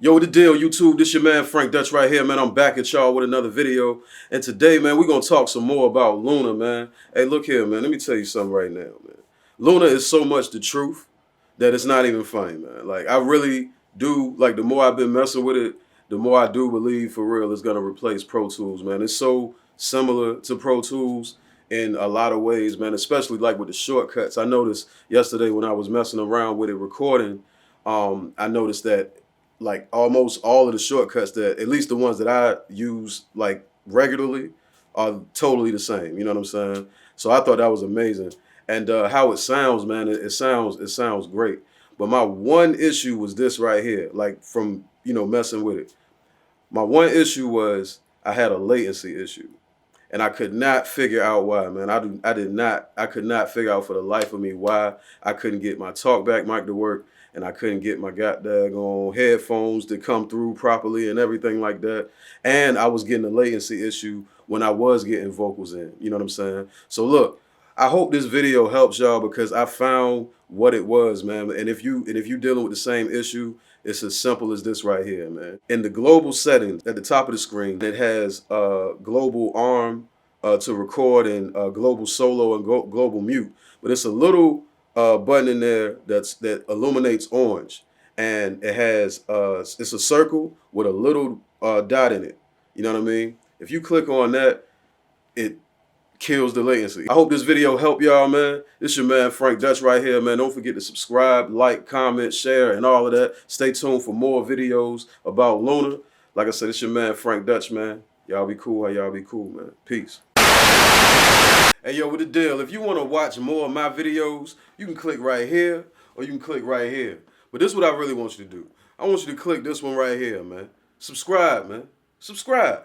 Yo, what the deal, YouTube? This your man Frank Dutch right here, man. I'm back at y'all with another video. And today, man, we're gonna talk some more about Luna, man. Hey, look here, man. Let me tell you something right now, man. Luna is so much the truth that it's not even funny, man. Like, I really do, like, the more I've been messing with it, the more I do believe for real it's gonna replace Pro Tools, man. It's so similar to Pro Tools in a lot of ways, man, especially like with the shortcuts. I noticed yesterday when I was messing around with it recording, I noticed that like almost all of the shortcuts, that at least the ones that I use like regularly, are totally the same. You know what I'm saying? So I thought that was amazing. And how it sounds, man, it sounds great. But my one issue was this right here, like from messing with it. My one issue was I had a latency issue, and I could not figure out why, man. I could not figure out for the life of me why I couldn't get my talkback mic to work, and I couldn't get my goddamn headphones to come through properly and everything like that. And I was getting a latency issue when I was getting vocals in. You know what I'm saying? So look, I hope this video helps y'all because I found what it was, man. And if you dealing with the same issue, it's as simple as this right here, man. In the global settings at the top of the screen, it has global arm to record, and global solo and global mute. But it's a little button in there that illuminates orange, and it has it's a circle with a little dot in it. You know what I mean? If you click on that, it kills the latency. I hope this video helped y'all, man. This your man Frank Dutch right here, man. Don't forget to subscribe, like, comment, share, and all of that. Stay tuned for more videos about Luna. Like I said, it's your man Frank Dutch, man. Y'all be cool. Y'all be cool, man. Peace. Hey, yo, what the deal? If you want to watch more of my videos, you can click right here, or you can click right here. But this is what I really want you to do. I want you to click this one right here, man. Subscribe, man. Subscribe.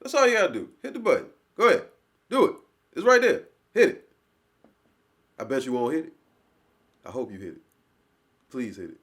That's all you gotta do. Hit the button. Go ahead. Do it. It's right there. Hit it. I bet you won't hit it. I hope you hit it. Please hit it.